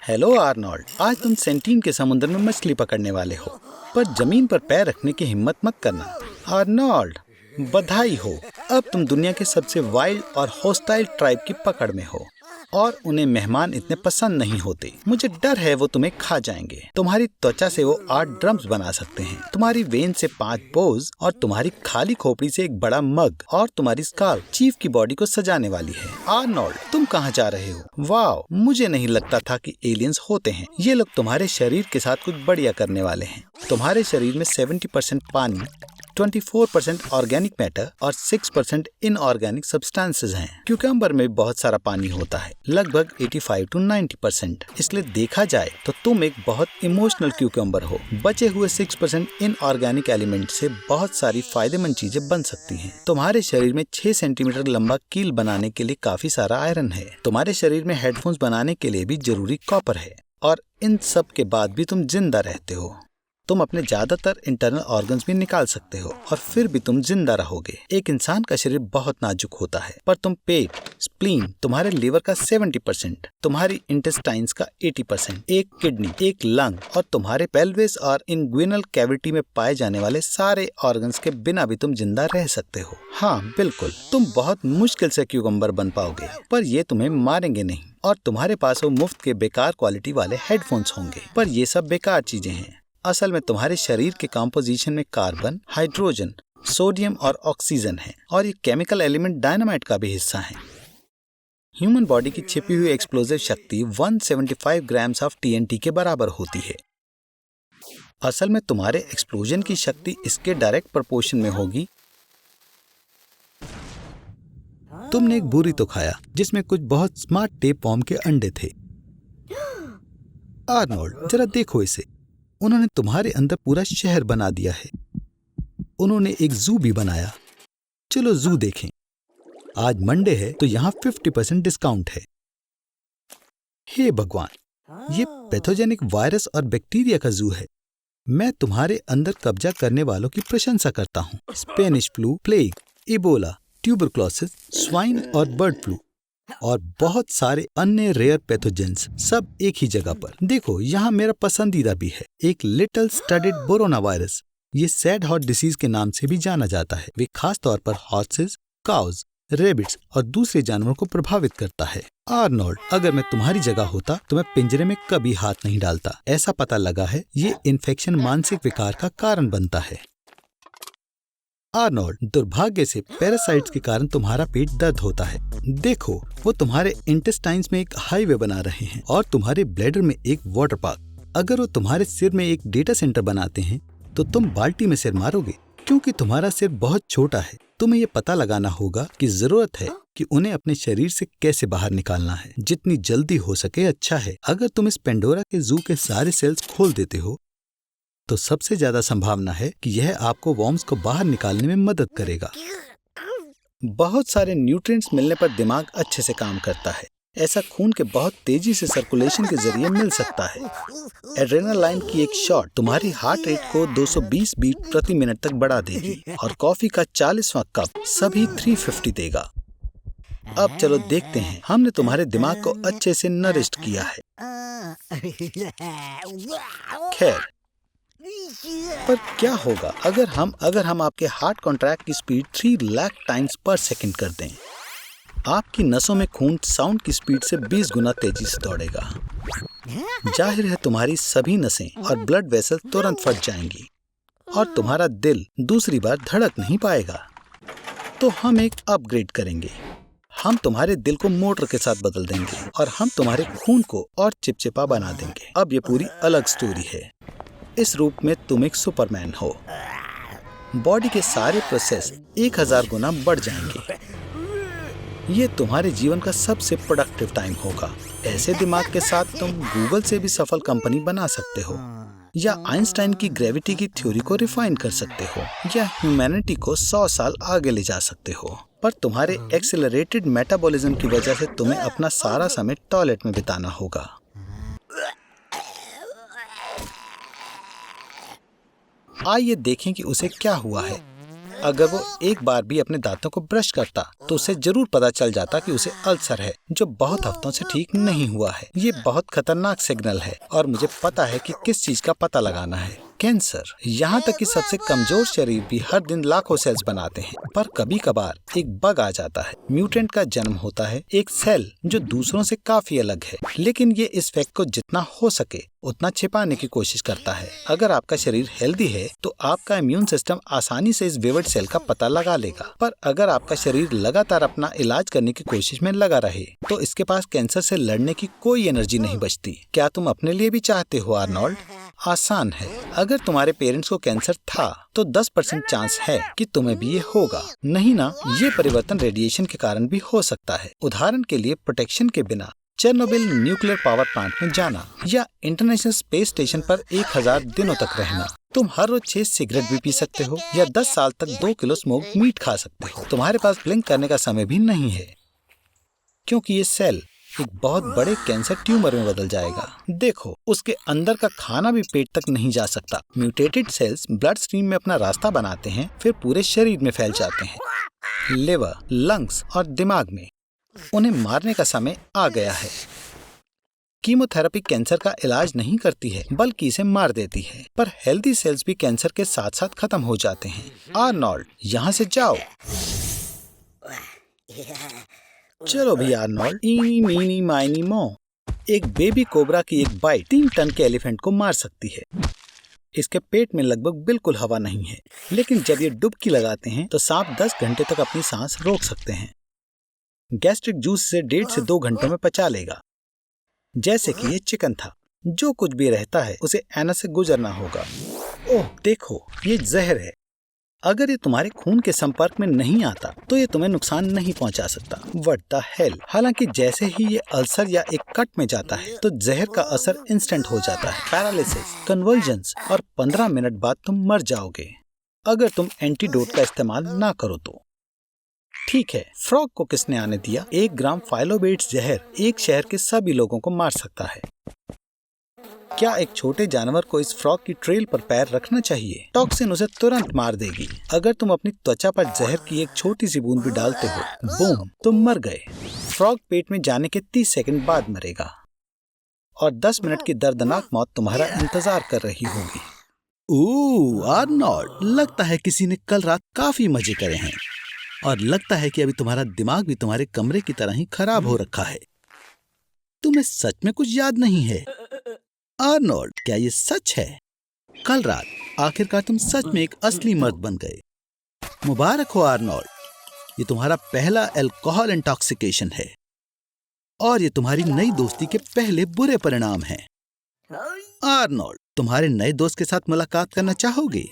Hello Arnold, आज तुम सेंटीन के समुद्र में मछली पकड़ने वाले हो, पर जमीन पर पैर रखने की हिम्मत मत करना। आर्नोल्ड, बधाई हो, अब तुम दुनिया के सबसे वाइल्ड और हॉस्टाइल ट्राइब की पकड़ में हो और उन्हें मेहमान इतने पसंद नहीं होते। मुझे डर है वो तुम्हें खा जाएंगे। तुम्हारी त्वचा से वो 8 ड्रम्स बना सकते हैं, तुम्हारी वेन से 5 बोज और तुम्हारी खाली खोपड़ी से एक बड़ा मग, और तुम्हारी स्कार्फ चीफ की बॉडी को सजाने वाली है। आर्नोल्ड, तुम कहाँ जा रहे हो? वाह, मुझे नहीं लगता था कि एलियंस होते हैं। ये लोग तुम्हारे शरीर के साथ कुछ बढ़िया करने वाले हैं। तुम्हारे शरीर में 70% पानी, 24% ऑर्गेनिक मैटर और 6% इनऑर्गेनिक सब्सटेंसेस हैं। क्यूकम्बर में बहुत सारा पानी होता है, लगभग 85 to 90%। इसलिए देखा जाए तो तुम एक बहुत इमोशनल क्यूकम्बर हो। बचे हुए 6% इनऑर्गेनिक एलिमेंट से बहुत सारी फायदेमंद चीजें बन सकती हैं। तुम्हारे शरीर में 6 सेंटीमीटर लंबा कील बनाने के लिए काफी सारा आयरन है। तुम्हारे शरीर में हेडफोन्स बनाने के लिए भी जरूरी कॉपर है, और इन सब के बाद भी तुम जिंदा रहते हो। तुम अपने ज्यादातर इंटरनल ऑर्गन्स भी निकाल सकते हो और फिर भी तुम जिंदा रहोगे। एक इंसान का शरीर बहुत नाजुक होता है, पर तुम पेट, स्प्लीन, तुम्हारे लिवर का 70%, तुम्हारी इंटेस्टाइन्स का 80%, एक किडनी, एक लंग और तुम्हारे पेल्विस और इंग्विनल कैविटी में पाए जाने वाले सारे ऑर्गन्स के बिना भी तुम जिंदा रह सकते हो। हाँ बिल्कुल, तुम बहुत मुश्किल से क्यूकम्बर बन पाओगे, पर ये तुम्हें मारेंगे नहीं। और तुम्हारे पास वो मुफ्त के बेकार क्वालिटी वाले हेडफोन्स होंगे, पर ये सब बेकार चीजें हैं। असल में तुम्हारे शरीर के कंपोजिशन में कार्बन, हाइड्रोजन, सोडियम और ऑक्सीजन है, और ये केमिकल एलिमेंट डायनामाइट का भी हिस्सा हैं। ह्यूमन बॉडी की छिपी हुई एक्सप्लोजिव शक्ति 175 ग्राम्स ऑफ TNT के बराबर होती है। असल में तुम्हारे एक्सप्लोजन की शक्ति इसके डायरेक्ट प्रोपोर्शन में होगी। तुमने एक बुरी तो खाया जिसमें कुछ बहुत स्मार्ट टेप वॉर्म के अंडे थे। आर्नोल्ड, जरा देखो इसे। उन्होंने तुम्हारे अंदर पूरा शहर बना दिया है। उन्होंने एक जू भी बनाया। चलो जू देखें। आज मंडे है तो यहाँ 50% डिस्काउंट है। हे भगवान, ये पैथोजेनिक वायरस और बैक्टीरिया का जू है। मैं तुम्हारे अंदर कब्जा करने वालों की प्रशंसा करता हूँ। Spanish flu, plague, Ebola, tuberculosis, swine और बर्ड फ्लू और बहुत सारे अन्य रेयर पैथोजेंस, सब एक ही जगह पर। देखो, यहाँ मेरा पसंदीदा भी है, एक लिटिल स्टडेड बोरोना वायरस। ये सैड हॉर्ट डिसीज के नाम से भी जाना जाता है। वे खास तौर पर हॉर्सेस, काउज, रेबिट्स और दूसरे जानवरों को प्रभावित करता है। आर्नोल्ड, अगर मैं तुम्हारी जगह होता तो मैं पिंजरे में कभी हाथ नहीं डालता। ऐसा पता लगा है ये इन्फेक्शन मानसिक विकार का कारण बनता है। आर्नोल्ड, दुर्भाग्य से पैरासाइट्स के कारण तुम्हारा पेट दर्द होता है। देखो, वो तुम्हारे इंटेस्टाइन्स में एक हाईवे बना रहे हैं और तुम्हारे ब्लैडर में एक वाटर पार्क। अगर वो तुम्हारे सिर में एक डेटा सेंटर बनाते हैं तो तुम बाल्टी में सिर मारोगे, क्योंकि तुम्हारा सिर बहुत छोटा है। तुम्हें ये पता लगाना होगा कि जरूरत है कि उन्हें अपने शरीर से कैसे बाहर निकालना है। जितनी जल्दी हो सके अच्छा है। अगर तुम इस पेंडोरा के जू के सारे सेल्स खोल देते हो तो सबसे ज्यादा संभावना है कि यह आपको वॉर्म्स को बाहर निकालने में मदद करेगा। बहुत सारे न्यूट्रिएंट्स मिलने पर दिमाग अच्छे से काम करता है। ऐसा खून के बहुत तेजी से सर्कुलेशन के जरिए मिल सकता है। एड्रेनालाइन की एक शॉट तुम्हारी हार्ट रेट को 220 बीट प्रति मिनट तक बढ़ा देगी, और कॉफी का 40वां कप सभी 350 देगा। अब चलो देखते हैं, हमने तुम्हारे दिमाग को अच्छे से नरिश्ड किया है। खैर, पर क्या होगा अगर हम आपके हार्ट कॉन्ट्रैक्ट की स्पीड 3 लाख टाइम्स पर सेकंड कर दें? आपकी नसों में खून साउंड की स्पीड से 20 गुना तेजी से दौड़ेगा। जाहिर है तुम्हारी सभी नसें और ब्लड वेसल तुरंत फट जाएंगी और तुम्हारा दिल दूसरी बार धड़क नहीं पाएगा। तो हम एक अपग्रेड करेंगे। हम तुम्हारे दिल को मोटर के साथ बदल देंगे और हम तुम्हारे खून को और चिपचिपा बना देंगे। अब ये पूरी अलग स्टोरी है। इस रूप में तुम एक सुपरमैन हो। बॉडी के सारे प्रोसेस 1000 गुना बढ़ जाएंगे। ये तुम्हारे जीवन का सबसे प्रोडक्टिव टाइम होगा। ऐसे दिमाग के साथ तुम गूगल से भी सफल कंपनी बना सकते हो, या आइंस्टाइन की ग्रेविटी की थ्योरी को रिफाइन कर सकते हो, या ह्यूमैनिटी को 100 साल आगे ले जा सकते हो। पर तुम्हारे एक्सेलरेटेड मेटाबॉलिज्म की वजह से तुम्हें अपना सारा समय टॉयलेट में बिताना होगा। आइए देखें कि उसे क्या हुआ है। अगर वो एक बार भी अपने दांतों को ब्रश करता तो उसे जरूर पता चल जाता कि उसे अल्सर है जो बहुत हफ्तों से ठीक नहीं हुआ है। ये बहुत खतरनाक सिग्नल है और मुझे पता है कि किस चीज का पता लगाना है। कैंसर। यहाँ तक कि सबसे कमजोर शरीर भी हर दिन लाखों सेल्स बनाते हैं, पर कभी कभार एक बग आ जाता है। म्यूटेंट का जन्म होता है, एक सेल जो दूसरों से काफी अलग है, लेकिन ये इस फैक्ट को जितना हो सके उतना छिपाने की कोशिश करता है। अगर आपका शरीर हेल्दी है तो आपका इम्यून सिस्टम आसानी से इस विविड सेल का पता लगा लेगा, पर अगर आपका शरीर लगातार अपना इलाज करने की कोशिश में लगा रहे तो इसके पास कैंसर से लड़ने की कोई एनर्जी नहीं बचती। क्या तुम अपने लिए भी चाहते हो आर्नोल्ड? आसान है। अगर तुम्हारे पेरेंट्स को कैंसर था तो 10% चांस है कि तुम्हें भी ये होगा। नहीं ना, ये परिवर्तन रेडिएशन के कारण भी हो सकता है। उदाहरण के लिए प्रोटेक्शन के बिना चेर्नोबिल न्यूक्लियर पावर प्लांट में जाना या इंटरनेशनल स्पेस स्टेशन पर 1000 दिनों तक रहना। तुम हर रोज 6 सिगरेट भी पी सकते हो या 10 साल तक 2 किलो स्मोक मीट खा सकते हो। तुम्हारे पास ब्लिंक करने का समय भी नहीं है, क्योंकि ये सेल एक बहुत बड़े कैंसर ट्यूमर में बदल जाएगा। देखो, उसके अंदर का खाना भी पेट तक नहीं जा सकता। म्यूटेटेड सेल्स ब्लड स्ट्रीम में अपना रास्ता बनाते हैं, फिर पूरे शरीर में फैल जाते हैं, लिवर, लंग्स और दिमाग में। उन्हें मारने का समय आ गया है। कीमोथेरेपी कैंसर का इलाज नहीं करती है, बल्कि इसे मार देती है, पर हेल्दी सेल्स भी कैंसर के साथ साथ खत्म हो जाते हैं। आर्नोल्ड, यहाँ से जाओ। चलो भी आर्नोल्ड। इनी मीनी माइनी मो। एक बेबी कोबरा की एक बाइट 3 टन के एलिफेंट को मार सकती है। इसके पेट में लगभग बिल्कुल हवा नहीं है, लेकिन जब ये डुबकी लगाते हैं तो सांप 10 घंटे तक अपनी सांस रोक सकते हैं। गैस्ट्रिक जूस से 1.5 से 2 घंटों में पचा लेगा। जैसे कि ये चिकन था। जो कुछ भी रहता है उसे एनस से गुजरना होगा। ओह देखो, ये जहर है। अगर ये तुम्हारे खून के संपर्क में नहीं आता तो ये तुम्हें नुकसान नहीं पहुंचा सकता। What the hell. हालांकि जैसे ही ये अल्सर या एक कट में जाता है तो जहर का असर इंस्टेंट हो जाता है। पैरालिसिस, कन्वर्जन्स और 15 मिनट बाद तुम मर जाओगे अगर तुम एंटीडोट का इस्तेमाल ना करो तो। ठीक है, फ्रॉग को किसने आने दिया? 1 ग्राम फाइलोबेट्स जहर एक शहर के सभी लोगों को मार सकता है। क्या एक छोटे जानवर को इस फ्रॉग की ट्रेल पर पैर रखना चाहिए? टॉक्सिन उसे तुरंत मार देगी। अगर तुम अपनी त्वचा पर जहर की एक छोटी सी बूंद भी डालते हो, बूम, तुम मर गए। फ्रॉग पेट में जाने के 30 सेकंड बाद मरेगा और 10 मिनट की दर्दनाक मौत तुम्हारा इंतजार कर रही होगी। ओह आर्नोल्ड, लगता है किसी ने कल रात काफी मजे करे हैं और लगता है कि अभी तुम्हारा दिमाग भी तुम्हारे कमरे की तरह ही खराब हो रखा है। तुम्हें सच में कुछ याद नहीं है? आर्नोल्ड, क्या ये सच है? कल रात आखिरकार तुम सच में एक असली मर्द बन गए। मुबारक हो आर्नोल्ड, ये तुम्हारा पहला अल्कोहल इंटॉक्सिकेशन है और ये तुम्हारी नई दोस्ती के पहले बुरे परिणाम हैं। आर्नोल्ड, तुम्हारे नए दोस्त के साथ मुलाकात करना चाहोगे?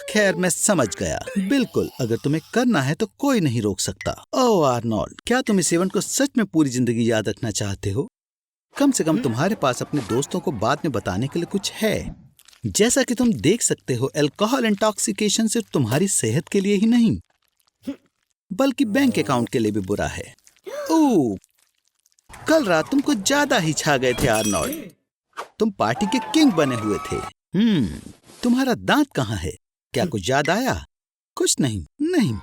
खैर मैं समझ गया। बिल्कुल, अगर तुम्हें करना है तो कोई नहीं रोक सकता। ओह आर्नोल्ड, क्या तुम इस इवेंट को सच में पूरी जिंदगी याद रखना चाहते हो? कम से कम तुम्हारे पास अपने दोस्तों को बाद में बताने के लिए कुछ है। जैसा कि तुम देख सकते हो, अल्कोहल इंटॉक्सिकेशन सिर्फ तुम्हारी सेहत के लिए ही नहीं बल्कि बैंक अकाउंट के लिए भी बुरा है। ओह, कल रात तुम कुछ ज्यादा ही छा गए थे आर्नोल्ड। तुम पार्टी के किंग बने हुए थे। तुम्हारा दांत कहाँ है? क्या कुछ याद आया? कुछ नहीं।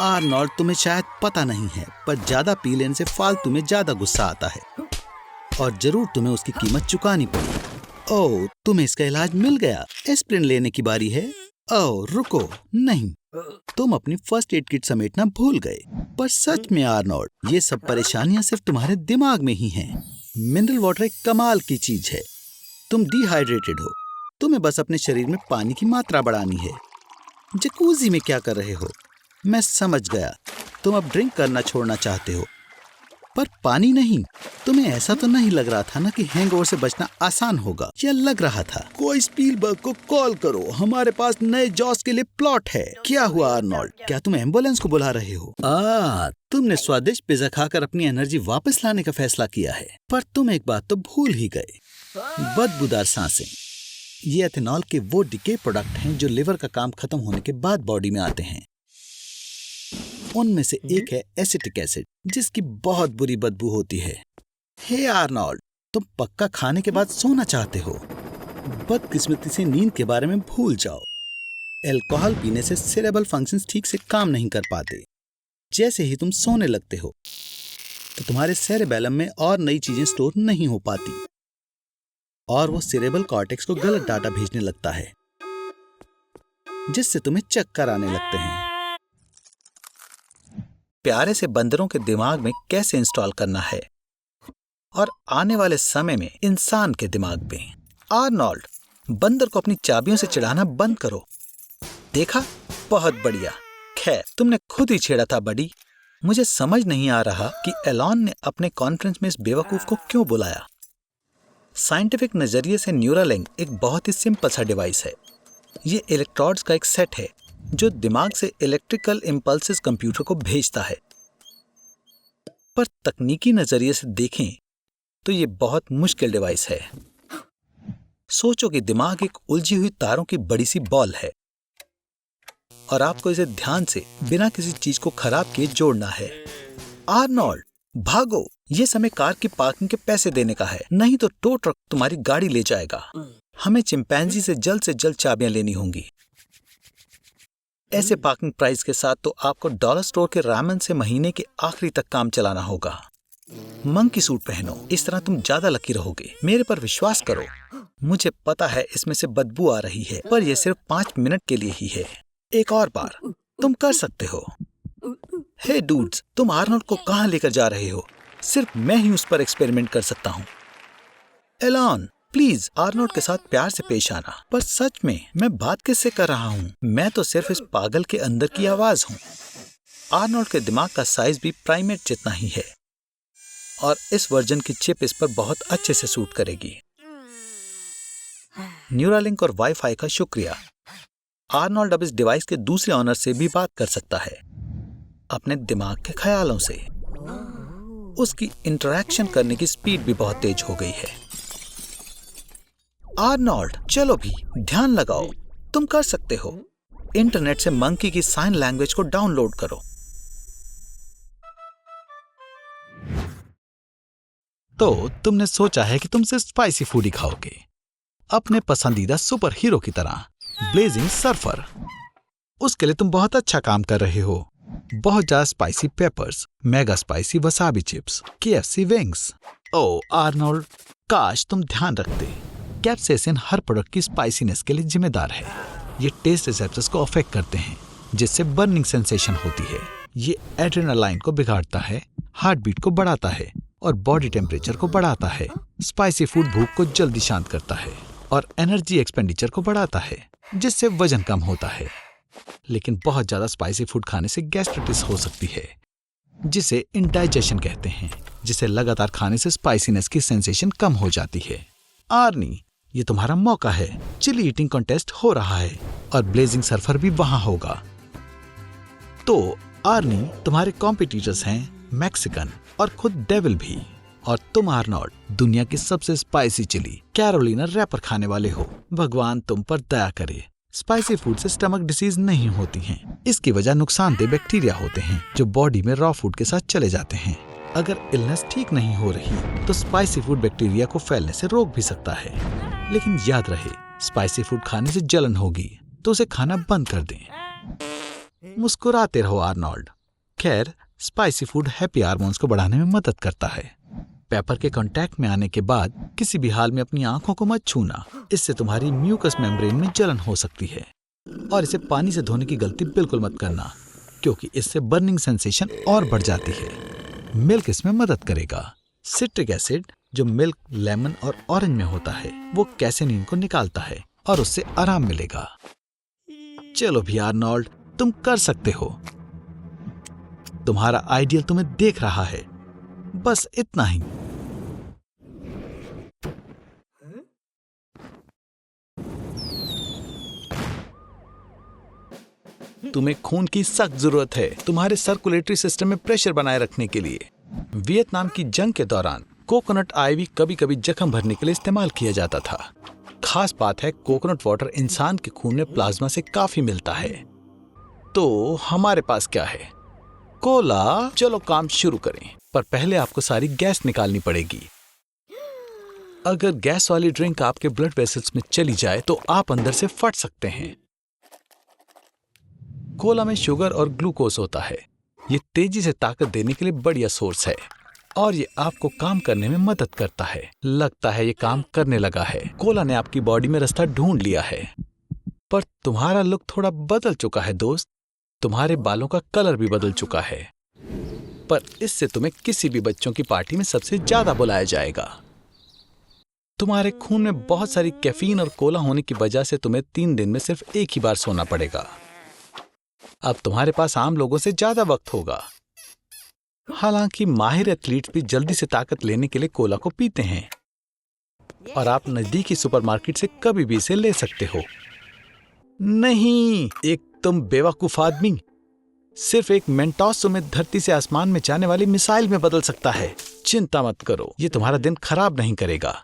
आर्नोल्ड, तुम्हें शायद पता नहीं है, पर ज्यादा पी लेने से फालतू में ज्यादा गुस्सा आता है और जरूर तुम्हें उसकी कीमत चुकानी पड़ी। ओह, तुम्हें इसका इलाज मिल गया। एस्प्रिन लेने की बारी है। ओह रुको, नहीं, तुम अपनी फर्स्ट एड किट समेटना भूल गए। पर सच में आर्नोल्ड, ये सब परेशानियां सिर्फ तुम्हारे दिमाग में ही हैं। मिनरल वाटर एक कमाल की चीज है। तुम डिहाइड्रेटेड हो, तुम्हें बस अपने शरीर में पानी की मात्रा बढ़ानी है। जकूजी में क्या कर रहे हो? मैं समझ गया, तुम अब ड्रिंक करना छोड़ना चाहते हो, पर पानी नहीं। तुम्हें ऐसा तो नहीं लग रहा था ना कि हैंगओवर से बचना आसान होगा? या लग रहा था? कोई स्पीलबर्ग को कॉल करो, हमारे पास नए जॉस के लिए प्लॉट है। क्या हुआ आर्नोल्ड, क्या तुम एम्बुलेंस को बुला रहे हो? तुमने स्वादिष्ट पिज्जा खाकर अपनी एनर्जी वापस लाने का फैसला किया है, पर तुम एक बात तो भूल ही गए, बदबूदार सांसें। ये एथेनॉल के वो डिके प्रोडक्ट हैं जो लिवर का काम खत्म होने के बाद बॉडी में आते हैं। उनमें से एक है एसिटिक एसिड, जिसकी बहुत बुरी बदबू होती है। हे आर्नोल्ड, तुम पक्का खाने के बाद सोना चाहते हो? बदकिस्मती से नींद के बारे में भूल जाओ। अल्कोहल पीने से सेरेब्रल फंक्शंस ठीक से काम नहीं कर पाते। जैसे ही तुम सोने लगते हो तो तुम्हारे सेरेबेलम में और नई चीजें स्टोर नहीं हो पाती और वो सेरेब्रल कॉर्टेक्स को गलत डाटा भेजने लगता है, जिससे तुम्हें चक्कर आने लगते हैं। प्यारे से बंदरों के दिमाग में कैसे इंस्टॉल करना है और आने वाले समय में इंसान के दिमाग में। आर्नोल्ड, बंदर को अपनी चाबियों से चिढ़ाना बंद करो। देखा, बहुत बढ़िया। खैर, तुमने खुद ही छेड़ा था बडी। मुझे समझ नहीं आ रहा कि एलॉन ने अपने कॉन्फ्रेंस में इस बेवकूफ को क्यों बुलाया। साइंटिफिक नजरिए से न्यूरालिंक एक बहुत ही सिंपल सा डिवाइस है। ये इलेक्ट्रोड्स का एक सेट है जो दिमाग से इलेक्ट्रिकल इम्पल्सेस कंप्यूटर को भेजता है। पर तकनीकी नजरिए से देखें तो ये बहुत मुश्किल डिवाइस है। सोचो कि दिमाग एक उलझी हुई तारों की बड़ी सी बॉल है और आपको इसे ध्यान से बिना किसी चीज को खराब किए जोड़ना है। आर्नोल्ड, भागो! ये समय कार की पार्किंग के पैसे देने का है, नहीं तो टो ट्रक तुम्हारी गाड़ी ले जाएगा। हमें चिंपैंजी से जल्द चाबियां लेनी होंगी। ऐसे पार्किंग प्राइस के साथ तो आपको डॉलर स्टोर के रामेन से महीने के आखिरी तक काम चलाना होगा। मंकी सूट पहनो, इस तरह तुम ज्यादा लकी रहोगे। मेरे पर विश्वास करो। मुझे पता है इसमें से बदबू आ रही है, पर यह सिर्फ 5 मिनट के लिए ही है। एक और बार, तुम कर सकते हो। हे डूड्स, तुम आर्नोल्ड को कहां लेकर जा रहे हो? सिर्फ मैं ही उस पर एक्सपेरिमेंट कर सकता हूं। एलॉन, प्लीज आर्नोल्ड के साथ प्यार से पेश आना। पर सच में मैं बात किससे कर रहा हूं? मैं तो सिर्फ इस पागल के अंदर की आवाज हूं। आर्नोल्ड के दिमाग का साइज भी प्राइमेट जितना ही है और इस वर्जन की चिप इस पर बहुत अच्छे से सूट करेगी। न्यूरालिंक और वाईफाई का शुक्रिया। आर्नोल्ड अब इस डिवाइस के दूसरे ऑनर से भी बात कर सकता है, अपने दिमाग के ख्यालों से। उसकी इंटरेक्शन करने की स्पीड भी बहुत तेज हो गई है। आर्नोल्ड, चलो भी, ध्यान लगाओ, तुम कर सकते हो। इंटरनेट से मंकी की साइन लैंग्वेज को डाउनलोड करो। तो तुमने सोचा है कि तुम सिर्फ स्पाइसी फूड ही खाओगे, अपने पसंदीदा सुपर हीरो की तरह, ब्लेजिंग सर्फर। उसके लिए तुम बहुत अच्छा काम कर रहे हो। बहुत ज्यादा spicy peppers, mega spicy wasabi chips, KFC wings. ओ आर्नोल्ड, काश तुम ध्यान रखते। कैप्सेसिन हर प्रोडक्ट की स्पाइसीनेस के लिए जिम्मेदार है। ये टेस्ट रिसेप्टर्स को अफेक्ट करते हैं, जिससे बर्निंग सेंसेशन होती है। ये एड्रेनालाइन को बिगाड़ता है, हार्ट बीट को बढ़ाता है और बॉडी टेम्परेचर को बढ़ाता है। स्पाइसी फूड भूख को जल्दी शांत करता है और एनर्जी एक्सपेंडिचर को बढ़ाता है, जिससे वजन कम होता है। लेकिन बहुत ज्यादा स्पाइसी फूड खाने से गैस्ट्राइटिस हो सकती है, जिसे इंडाइजेशन कहते हैं, जिसे लगातार खाने से स्पाइसीनेस की सेंसेशन कम हो जाती है। आर्नी, ये तुम्हारा मौका है। चिली ईटिंग कॉन्टेस्ट हो रहा है और ब्लेजिंग सर्फर भी वहां होगा। तो आर्नी, तुम्हारे कॉम्पिटिटर्स हैं मैक्सिकन और खुद डेविल भी। और तुम आर्नोल्ड, दुनिया की सबसे स्पाइसी चिली कैरोलिना रैपर खाने वाले हो। भगवान तुम पर दया करे। स्पाइसी फूड से स्टमक डिसीज नहीं होती हैं। इसकी वजह नुकसानदेह बैक्टीरिया होते हैं जो बॉडी में रॉ फूड के साथ चले जाते हैं। अगर इलनेस ठीक नहीं हो रही तो स्पाइसी फूड बैक्टीरिया को फैलने से रोक भी सकता है। लेकिन याद रहे, स्पाइसी फूड खाने से जलन होगी तो उसे खाना बंद कर दें। मुस्कुराते रहो आर्नोल्ड। खैर, स्पाइसी फूड हैप्पी हार्मोन्स को बढ़ाने में मदद करता है। पेपर के कांटेक्ट में आने के बाद किसी भी हाल में अपनी आंखों को मत छूना, इससे तुम्हारी म्यूकस मेम्ब्रेन में जलन हो सकती है। और इसे पानी से धोने की गलती बिल्कुल मत करना, क्योंकि इससे बर्निंग सेंसेशन और बढ़ जाती है। मिल्क इसमें मदद करेगा। सिट्रिक एसिड जो मिल्क, लेमन और ऑरेंज में होता है, वो कैसेनिन को निकालता है और उससे आराम मिलेगा। चलो भी आर्नोल्ड, तुम कर सकते हो। तुम्हारा आइडियल तुम्हें देख रहा है। बस इतना ही। तुम्हें खून की सख्त जरूरत है तुम्हारे सर्कुलेटरी सिस्टम में प्रेशर बनाए रखने के लिए। वियतनाम की जंग के दौरान कोकोनट आइवी कभी कभी जख्म भरने के लिए इस्तेमाल किया जाता था। खास बात है, कोकोनट वाटर इंसान के खून में प्लाज्मा से काफी मिलता है। तो हमारे पास क्या है? कोला। चलो काम शुरू करें, पर पहले आपको सारी गैस निकालनी पड़ेगी। अगर गैस वाली ड्रिंक आपके ब्लड वेसल्स में चली जाए तो आप अंदर से फट सकते हैं। कोला में शुगर और ग्लूकोज होता है। ये तेजी से ताकत देने के लिए बढ़िया सोर्स है और ये आपको काम करने में मदद करता है। लगता है ये काम करने लगा है। कोला ने आपकी बॉडी में रास्ता ढूंढ लिया है। पर तुम्हारा लुक थोड़ा बदल चुका है दोस्त। तुम्हारे बालों का कलर भी बदल चुका है। पर इससे तुम्हें किसी भी बच्चों की पार्टी में सबसे ज्यादा बुलाया जाएगा। तुम्हारे खून में बहुत सारी कैफीन और कोला होने की वजह से तुम्हें 3 दिन में सिर्फ एक ही बार सोना पड़ेगा। अब तुम्हारे पास आम लोगों से ज्यादा वक्त होगा। हालांकि माहिर एथलीट भी जल्दी से ताकत लेने के लिए कोला को पीते हैं और आप नजदीकी सुपरमार्केट से कभी भी इसे ले सकते हो। नहीं, एक तुम बेवकूफ आदमी। सिर्फ एक मेंटोस तुम्हें धरती से आसमान में जाने वाली मिसाइल में बदल सकता है। चिंता मत करो, ये तुम्हारा दिन खराब नहीं करेगा।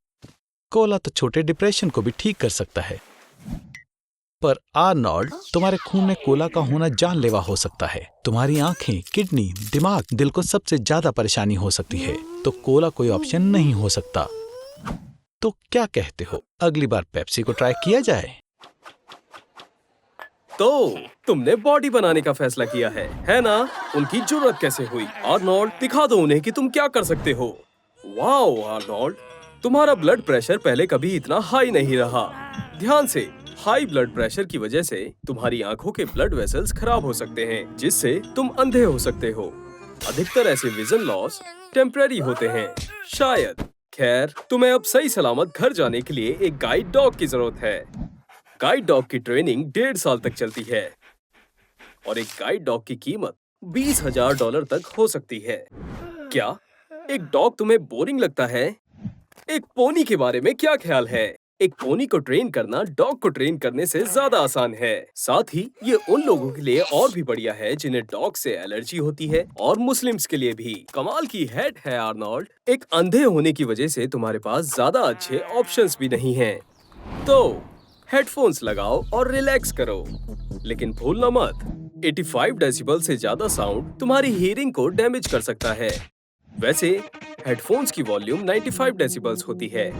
कोला तो छोटे डिप्रेशन को भी ठीक कर सकता है, पर आर्नोल्ड, तुम्हारे खून में कोला का होना जानलेवा हो सकता है। तुम्हारी आंखें, किडनी, दिमाग, दिल को सबसे ज्यादा परेशानी हो सकती है। तो कोला कोई ऑप्शन नहीं हो सकता। तो क्या कहते हो, अगली बार पेप्सी को ट्राई किया जाए? तो तुमने बॉडी बनाने का फैसला किया है ना? उनकी जरूरत कैसे हुई? आर्नोल्ड, दिखा दो उन्हें कि तुम क्या कर सकते हो। वाओ आर्नोल्ड, तुम्हारा ब्लड प्रेशर पहले कभी इतना हाई नहीं रहा। ध्यान से, हाई ब्लड प्रेशर की वजह से तुम्हारी आंखों के ब्लड वेसल्स खराब हो सकते हैं, जिससे तुम अंधे हो सकते हो। अधिकतर ऐसे विजन लॉस टेम्परेरी होते हैं, शायद। खैर, तुम्हें अब सही सलामत घर जाने के लिए एक गाइड डॉग की जरूरत है। गाइड डॉग की ट्रेनिंग 1.5 साल तक चलती है और एक गाइड डॉग की कीमत $20,000 तक हो सकती है। क्या एक डॉग तुम्हें बोरिंग लगता है? एक पोनी के बारे में क्या ख्याल है? एक पोनी को ट्रेन करना डॉग को ट्रेन करने से ज्यादा आसान है। साथ ही ये उन लोगों के लिए और भी बढ़िया है जिन्हें डॉग से एलर्जी होती है, और मुस्लिम्स के लिए भी। कमाल की हेड है आर्नोल्ड। एक अंधे होने की वजह से तुम्हारे पास ज्यादा अच्छे ऑप्शंस भी नहीं हैं। तो हेडफोन्स लगाओ और रिलैक्स करो, लेकिन भूलना मत, 85 डेसिबल से ज्यादा साउंड तुम्हारी हियरिंग को डैमेज कर सकता है। वैसे हेडफोन्स की वॉल्यूम 95 डेसिबल्स होती है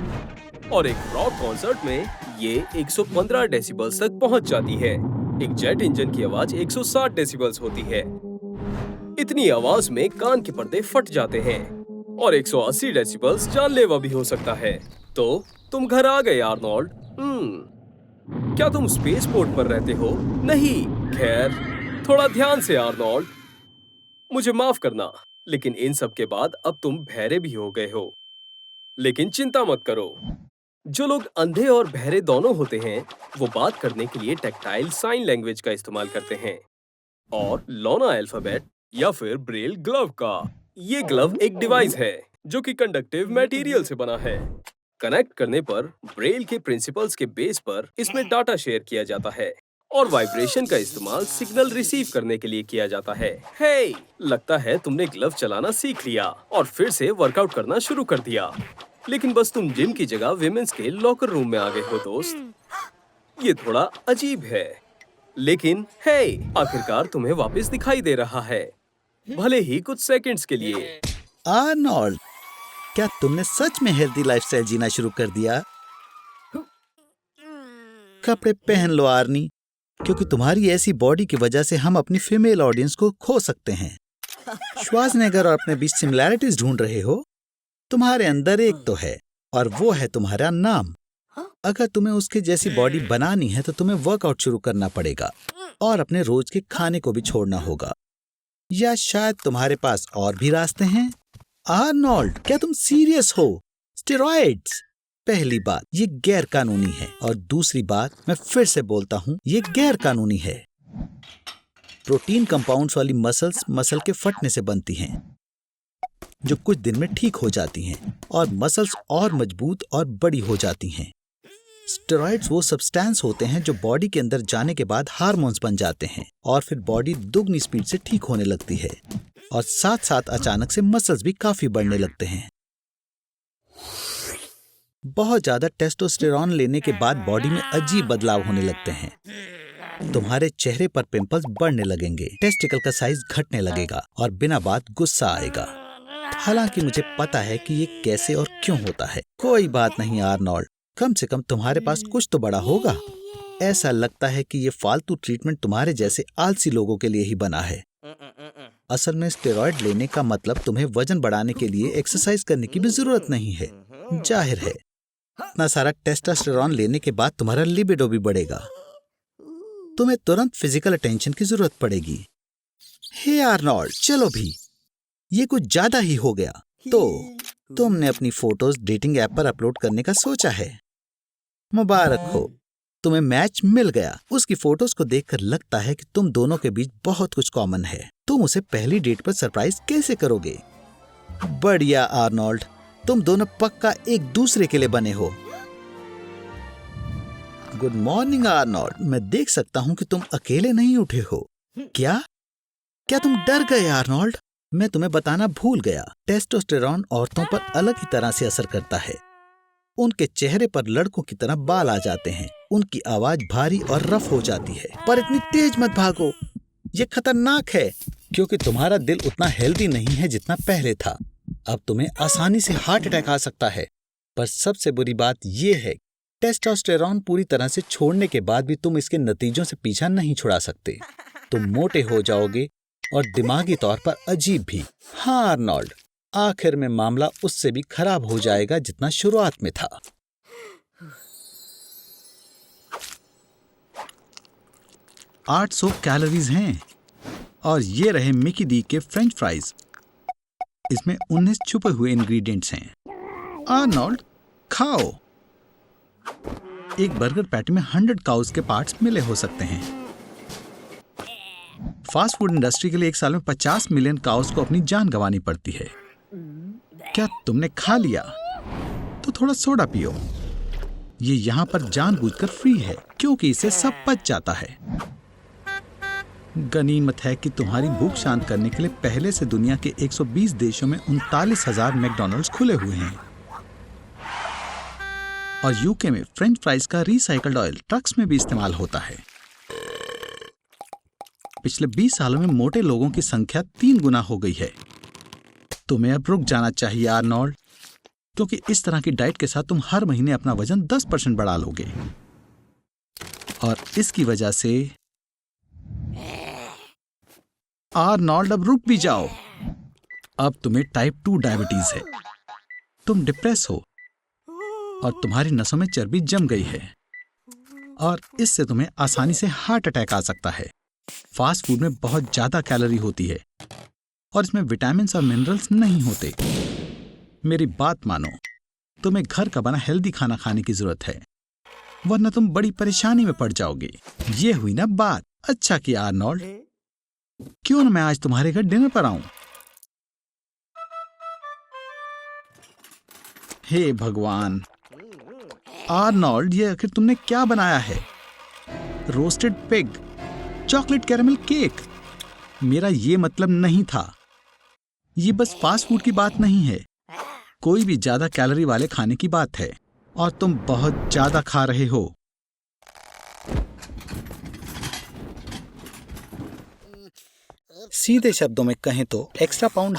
और एक रॉक कॉन्सर्ट में ये 115 डेसिबल्स तक पहुंच जाती है। एक जेट इंजन की आवाज 160 डेसिबल्स होती है। इतनी आवाज में कान के पर्दे फट जाते हैं और 180 डेसिबल्स जानलेवा भी हो सकता है। तो तुम घर आ गए आर्नोल्ड। क्या तुम स्पेस पोर्ट पर रहते हो? नहीं। खैर, थोड़ा ध्यान से आर्नोल्ड। मुझे माफ करना, लेकिन इन सब के बाद अब तुम बहरे भी हो गए हो। लेकिन चिंता मत करो, जो लोग अंधे और बहरे दोनों होते हैं, वो बात करने के लिए टैक्टाइल साइन लैंग्वेज का इस्तेमाल करते हैं और लौना अल्फाबेट या फिर ब्रेल ग्लव का। ये ग्लव एक डिवाइस है जो कि कंडक्टिव मटेरियल से बना है। कनेक्ट करने पर ब्रेल के प्रिंसिपल्स के बेस पर इसमें डाटा शेयर किया जाता है और वाइब्रेशन का इस्तेमाल सिग्नल रिसीव करने के लिए किया जाता है। हे, लगता है तुमने ग्लव चलाना सीख लिया और फिर से वर्कआउट करना शुरू कर दिया। लेकिन बस तुम जिम की जगह विमेंस के लॉकर रूम में आ गए हो दोस्त। ये थोड़ा अजीब है, लेकिन हे, आखिरकार तुम्हें वापस दिखाई दे रहा है, भले ही कुछ सेकंड्स के लिए। आर्नोल्ड, क्या तुमने सच में हेल्दी लाइफस्टाइल जीना शुरू कर दिया? कपड़े पहन लो आर्नी, क्योंकि तुम्हारी ऐसी बॉडी की वजह से हम अपनी फीमेल ऑडियंस को खो सकते हैं। श्वार्ज़नेगर और अपने बीच सिमिलैरिटीज ढूंढ रहे हो? तुम्हारे अंदर एक तो है और वो है तुम्हारा नाम। अगर तुम्हें उसके जैसी बॉडी बनानी है तो तुम्हें वर्कआउट शुरू करना पड़ेगा और अपने रोज के खाने को भी छोड़ना होगा। या शायद तुम्हारे पास और भी रास्ते हैं? आर्नोल्ड, क्या तुम सीरियस हो? स्टेरॉइड्स, पहली बात ये गैर कानूनी है और दूसरी बात, मैं फिर से बोलता हूँ, ये गैर कानूनी है। प्रोटीन कंपाउंड्स वाली मसल्स मसल के फटने से बनती हैं, जो कुछ दिन में ठीक हो जाती हैं और मसल्स और मजबूत और बड़ी हो जाती हैं। स्टेरॉइड्स वो सब्सटेंस होते हैं जो बॉडी के अंदर जाने के बाद हार्मोन्स बन जाते हैं और फिर बॉडी दुगनी स्पीड से ठीक होने लगती है और साथ साथ अचानक से मसल्स भी काफी बढ़ने लगते हैं। बहुत ज्यादा टेस्टोस्टेरॉन लेने के बाद बॉडी में अजीब बदलाव होने लगते हैं। तुम्हारे चेहरे पर पिंपल्स बढ़ने लगेंगे, टेस्टिकल का साइज घटने लगेगा और बिना बात गुस्सा आएगा। हालांकि मुझे पता है कि ये कैसे और क्यों होता है। कोई बात नहीं आर्नोल्ड, कम से कम तुम्हारे पास कुछ तो बड़ा होगा। ऐसा लगता है कि ये फालतू ट्रीटमेंट तुम्हारे जैसे आलसी लोगों के लिए ही बना है। असल में स्टेरॉइड लेने का मतलब तुम्हें वजन बढ़ाने के लिए एक्सरसाइज करने की भी जरूरत नहीं है। जाहिर है इतना सारा टेस्टोस्टेरोन लेने के बाद तुम्हारा लिबिडो भी बढ़ेगा। तुम्हें तुरंत फिजिकल अटेंशन की जरूरत पड़ेगी। हे आर्नोल्ड, चलो भी, ये कुछ ज्यादा ही हो गया। तो तुमने अपनी फोटोज डेटिंग ऐप पर अपलोड करने का सोचा है। मुबारक हो, तुम्हें मैच मिल गया। उसकी फोटोज को देखकर लगता है कि तुम दोनों के बीच बहुत कुछ कॉमन है। तुम उसे पहली डेट पर सरप्राइज कैसे करोगे? बढ़िया आर्नोल्ड, तुम दोनों पक्का एक दूसरे के लिए बने हो। गुड मॉर्निंग आर्नोल्ड, मैं देख सकता हूं कि तुम अकेले नहीं उठे हो। क्या तुम डर गए आर्नोल्ड? मैं तुम्हें बताना भूल गया, टेस्टोस्टेरोन औरतों पर अलग ही तरह से असर करता है। उनके चेहरे पर लड़कों की तरह बाल आ जाते हैं, उनकी आवाज भारी और रफ हो जाती है। पर इतनी तेज मत भागो, ये खतरनाक है, क्योंकि तुम्हारा दिल उतना हेल्दी नहीं है जितना पहले था। अब तुम्हें आसानी से हार्ट अटैक आ सकता है। पर सबसे बुरी बात यह है, टेस्टोस्टेरोन पूरी तरह से छोड़ने के बाद भी तुम इसके नतीजों से पीछा नहीं छुड़ा सकते। तुम मोटे हो जाओगे और दिमागी तौर पर अजीब भी। हाँ आर्नोल्ड, आखिर में मामला उससे भी खराब हो जाएगा जितना शुरुआत में था। आठ 800 कैलोरीज हैं और ये रहे मिकी डी के फ्रेंच फ्राइज। इसमें 19 छुपे हुए इंग्रेडिएंट्स हैं। आर्नोल्ड, खाओ। एक बर्गर पैटी में 100 काउज के पार्ट्स मिले हो सकते हैं। फास्ट फूड इंडस्ट्री के लिए एक साल में 50 मिलियन काउज को अपनी जान गंवानी पड़ती है। क्या तुमने खा लिया? तो थोड़ा सोडा पियो। ये यहाँ पर जानबूझकर फ्री है क्योंकि इसे सब पच जाता है। गनीमत है कि तुम्हारी भूख शांत करने के लिए पहले से दुनिया के 120 देशों में 39,000 मैकडॉनल्ड्स खुले हुए हैं। और यूके में फ्रेंच फ्राइज का रिसाइकल्ड ऑयल ट्रक्स में भी इस्तेमाल होता है। पिछले 20 सालों में मोटे लोगों की संख्या 3 गुना हो गई है। तुम्हें अब रुक जाना चाहिए आर्नोल्ड, क्योंकि इस तरह की डाइट के साथ तुम हर महीने अपना वजन 10% बढ़ा लोगे। और इसकी वजह से आर्नोल्ड, अब रुक भी जाओ। अब तुम्हें टाइप 2 डायबिटीज है। तुम डिप्रेस हो और तुम्हारी नसों में चर्बी जम गई है और इससे तुम्हें आसानी से हार्ट अटैक आ सकता है। फास्ट फूड में बहुत ज्यादा कैलोरी होती है और इसमें विटामिन और मिनरल्स नहीं होते। मेरी बात मानो, तुम्हें घर का बना हेल्दी खाना खाने की जरूरत है, वरना तुम बड़ी परेशानी में पड़ जाओगे। ये हुई ना बात। अच्छा किया आर्नोल्ड, क्यों ना मैं आज तुम्हारे घर डिनर पर आऊं? हे भगवान आर्नोल्ड, ये आखिर तुमने क्या बनाया है? Roasted pig, chocolate caramel cake. मेरा ये मतलब नहीं था। ये बस फास्ट फूड की बात नहीं है, कोई भी ज्यादा कैलोरी वाले खाने की बात है और तुम बहुत ज्यादा खा रहे हो। सीधे शब्दों में कहें तो एक्स्ट्रा पाउंड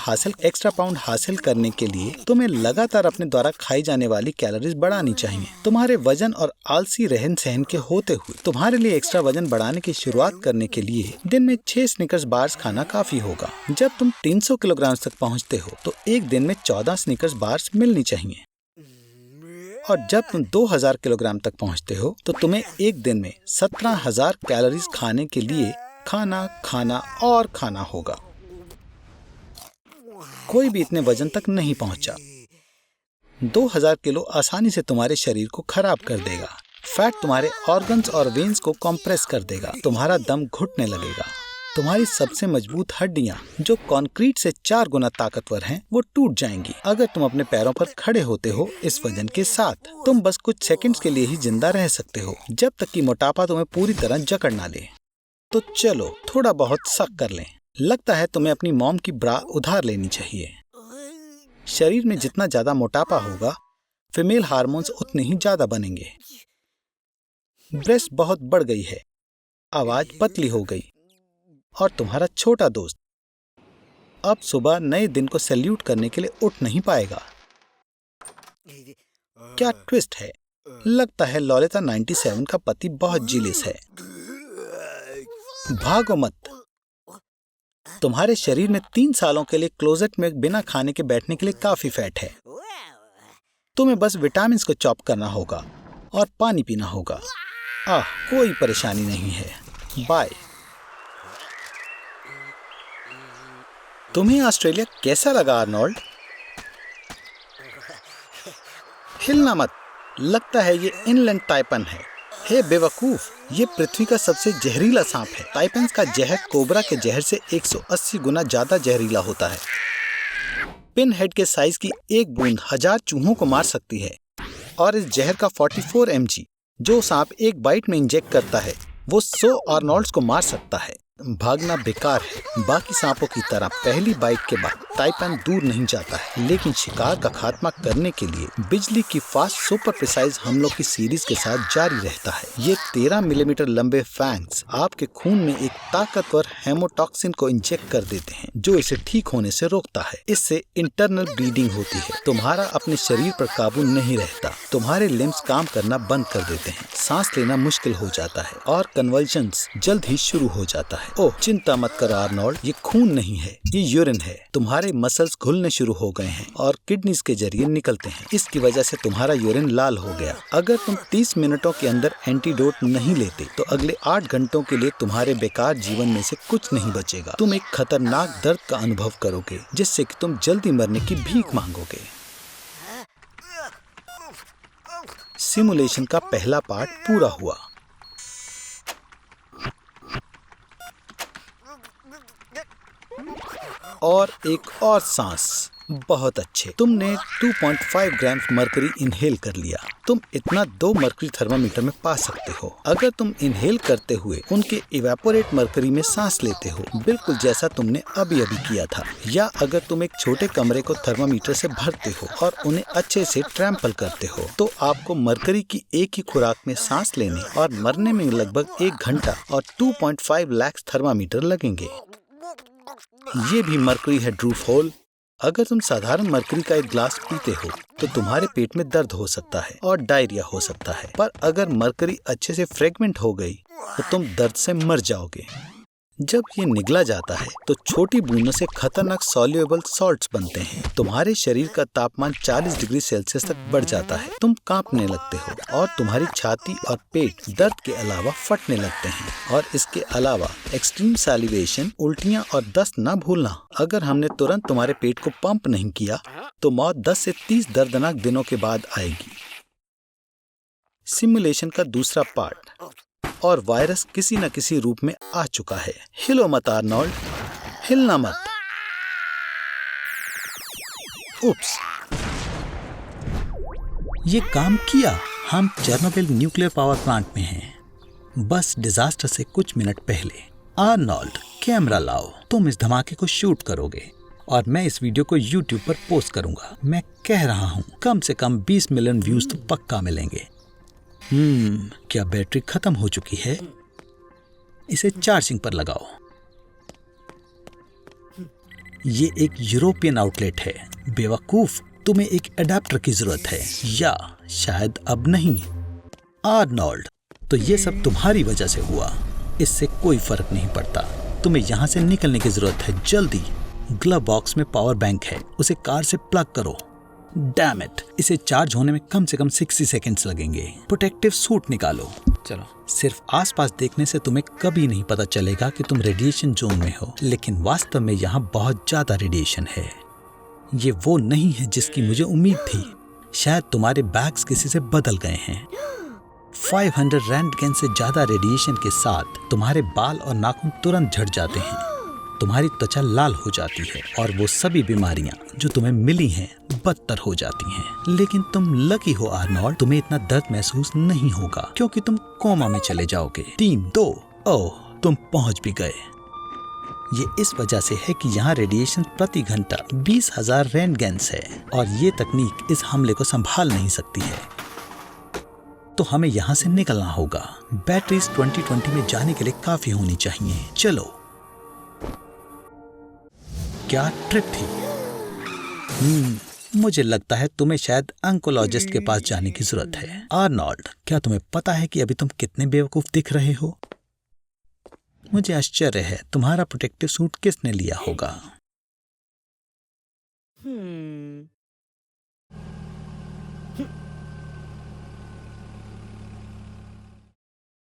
हासिल करने के लिए तुम्हें लगातार अपने द्वारा खाई जाने वाली कैलोरीज बढ़ानी चाहिए। तुम्हारे वजन और आलसी रहन सहन के होते हुए तुम्हारे लिए एक्स्ट्रा वजन बढ़ाने की शुरुआत करने के लिए दिन में 6 स्निकर्स बार्स खाना काफी होगा। जब तुम 300 किलोग्राम तक पहुँचते हो तो एक दिन में 14 स्निकर्स बार्स मिलनी चाहिए और जब तुम 2000 किलोग्राम तक पहुँचते हो तो तुम्हें एक दिन में 17,000 कैलोरीज खाने के लिए खाना होगा। कोई भी इतने वजन तक नहीं पहुंचा। 2000 किलो आसानी से तुम्हारे शरीर को खराब कर देगा। फैट तुम्हारे ऑर्गन्स और वेन्स को कंप्रेस कर देगा। तुम्हारा दम घुटने लगेगा। तुम्हारी सबसे मजबूत हड्डियां जो कंक्रीट से 4 गुना ताकतवर हैं, वो टूट जाएंगी। अगर तुम अपने पैरों पर खड़े होते हो इस वजन के साथ, तुम बस कुछ सेकंड्स के लिए ही जिंदा रह सकते हो, जब तक कि मोटापा तुम्हें पूरी तरह जकड़ ना ले। तो चलो थोड़ा बहुत शक कर लें। लगता है तुम्हें अपनी मॉम की ब्रा उधार लेनी चाहिए। शरीर में जितना ज्यादा मोटापा होगा, फीमेल हार्मोन्स उतने ही ज्यादा बनेंगे। ब्रेस्ट बहुत बढ़ गई है, आवाज पतली हो गई और तुम्हारा छोटा दोस्त अब सुबह नए दिन को सैल्यूट करने के लिए उठ नहीं पाएगा। क्या ट्विस्ट है। लगता है ललिता 97 का पति बहुत जिलिस है। भागो मत। तुम्हारे शरीर में 3 सालों के लिए क्लोजेट में बिना खाने के बैठने के लिए काफी फैट है। तुम्हें बस विटामिन को चॉप करना होगा और पानी पीना होगा। कोई परेशानी नहीं है। बाय। तुम्हें ऑस्ट्रेलिया कैसा लगा आर्नोल्ड? हिलना मत। लगता है ये इनलैंड ताइपन है। हे बेवकूफ, ये पृथ्वी का सबसे जहरीला सांप है। ताइपन्स का जहर कोबरा के जहर से 180 गुना ज्यादा जहरीला होता है। पिन हेड के साइज की एक बूंद 1000 चूहों को मार सकती है और इस जहर का 44 mg जो सांप एक बाइट में इंजेक्ट करता है वो 100 आर्नोल्ड्स को मार सकता है। भागना बेकार है। बाकी सांपों की तरह पहली बाइट के बाद ताइपन दूर नहीं जाता है, लेकिन शिकार का खात्मा करने के लिए बिजली की फास्ट सुपर प्रिसाइज हमलों की सीरीज के साथ जारी रहता है। ये 13 मिलीमीटर लंबे फैंग्स आपके खून में एक ताकतवर हेमोटॉक्सिन को इंजेक्ट कर देते हैं जो इसे ठीक होने से रोकता है। इससे इंटरनल ब्लीडिंग होती है। तुम्हारा अपने शरीर पर काबू नहीं रहता। तुम्हारे लिम्स काम करना बंद कर देते हैं। सांस लेना मुश्किल हो जाता है और कन्वल्शंस जल्द ही शुरू हो जाता है। ओह, चिंता मत कर आर्नोल्ड, ये खून नहीं है, ये यूरिन है। तुम्हारे मसल्स घुलने शुरू हो गए हैं और किडनीज के जरिए निकलते हैं। इसकी वजह से तुम्हारा यूरिन लाल हो गया। अगर तुम 30 मिनटों के अंदर एंटीडोट नहीं लेते तो अगले 8 घंटों के लिए तुम्हारे बेकार जीवन में से कुछ नहीं बचेगा। तुम एक खतरनाक दर्द का अनुभव करोगे जिससे कि तुम जल्दी मरने की भीख मांगोगे। सिमुलेशन का पहला पार्ट पूरा हुआ। और एक और सांस। बहुत अच्छे। तुमने 2.5 ग्राम मरकरी इनहेल कर लिया। तुम इतना 2 मरकरी थर्मामीटर में पा सकते हो अगर तुम इनहेल करते हुए उनके इवेपोरेट मरकरी में सांस लेते हो, बिल्कुल जैसा तुमने अभी किया था। या अगर तुम एक छोटे कमरे को थर्मामीटर से भरते हो और उन्हें अच्छे से ट्रैम्पल करते हो तो आपको मरकरी की एक ही खुराक में सांस लेने और मरने में लगभग 1 घंटा और 2.5 लाख थर्मामीटर लगेंगे। ये भी मरकरी है ड्रूफोल। अगर तुम साधारण मरकरी का एक ग्लास पीते हो तो तुम्हारे पेट में दर्द हो सकता है और डायरिया हो सकता है, पर अगर मरकरी अच्छे से फ्रेगमेंट हो गई तो तुम दर्द से मर जाओगे। जब ये निगला जाता है तो छोटी बूंदों से खतरनाक सॉल्युएबल सॉल्ट्स बनते हैं। तुम्हारे शरीर का तापमान 40 डिग्री सेल्सियस तक बढ़ जाता है। तुम कांपने लगते हो और तुम्हारी छाती और पेट दर्द के अलावा फटने लगते हैं। और इसके अलावा एक्सट्रीम सैलिवेशन, उल्टियां और दस्त न भूलना। अगर हमने तुरंत तुम्हारे पेट को पंप नहीं किया तो मौत 10 से 30 दर्दनाक दिनों के बाद आएगी। सिमुलेशन का दूसरा पार्ट। और वायरस किसी न किसी रूप में आ चुका है। हिलो मत आर्नोल्ड, हिलना मत। उप्स, ये काम किया। हम चेर्नोबिल न्यूक्लियर पावर प्लांट में हैं। बस डिजास्टर से कुछ मिनट पहले। आर्नोल्ड, कैमरा लाओ। तुम इस धमाके को शूट करोगे और मैं इस वीडियो को YouTube पर पोस्ट करूंगा। मैं कह रहा हूं कम से कम 20 मिलियन व्यूज तो पक्का मिलेंगे। क्या बैटरी खत्म हो चुकी है? इसे चार्जिंग पर लगाओ। ये एक यूरोपियन आउटलेट है। बेवकूफ, तुम्हें एक अडेप्टर की जरूरत है, या शायद अब नहीं। आर्नोल्ड, तो ये सब तुम्हारी वजह से हुआ। इससे कोई फर्क नहीं पड़ता। तुम्हें यहाँ से निकलने की जरूरत है, जल्दी। ग्लव बॉक्स में पावर बैंक है, उसे कार से प्लग करो। डैम इट, इसे चार्ज होने में कम से कम 60 सेकेंड्स लगेंगे। प्रोटेक्टिव सूट निकालो। चलो, सिर्फ आसपास देखने से तुम्हें कभी नहीं पता चलेगा कि तुम रेडिएशन जोन में हो, लेकिन वास्तव में यहाँ बहुत ज्यादा रेडिएशन है। ये वो नहीं है जिसकी मुझे उम्मीद थी। शायद तुम्हारे बैग्स किसी से बदल गए हैं। 500 रैंटगेन से ज्यादा रेडिएशन के साथ तुम्हारे बाल और नाखून तुरंत झड़ जाते हैं। तुम्हारी त्वचा लाल हो जाती है और वो सभी बीमारियां जो तुम्हें मिली हैं बदतर हो जाती हैं। लेकिन तुम लकी हो आर्नोल्ड, तुम्हें इतना दर्द महसूस नहीं होगा क्योंकि तुम कोमा में चले जाओगे। 3, 2, ओह, तुम पहुंच भी गए। ये इस वजह से है कि यहाँ रेडिएशन प्रति घंटा 20,000 रैंटगेन्स है और ये तकनीक इस हमले को संभाल नहीं सकती है। तो हमें यहाँ से निकलना होगा। बैटरीज 2020 में जाने के लिए काफी होनी चाहिए। चलो। क्या ट्रिप थी। मुझे लगता है तुम्हें शायद अंकोलॉजिस्ट के पास जाने की जरूरत है। आर्नोल्ड, क्या तुम्हें पता है कि अभी तुम कितने बेवकूफ दिख रहे हो? मुझे आश्चर्य है तुम्हारा प्रोटेक्टिव सूट किसने लिया होगा।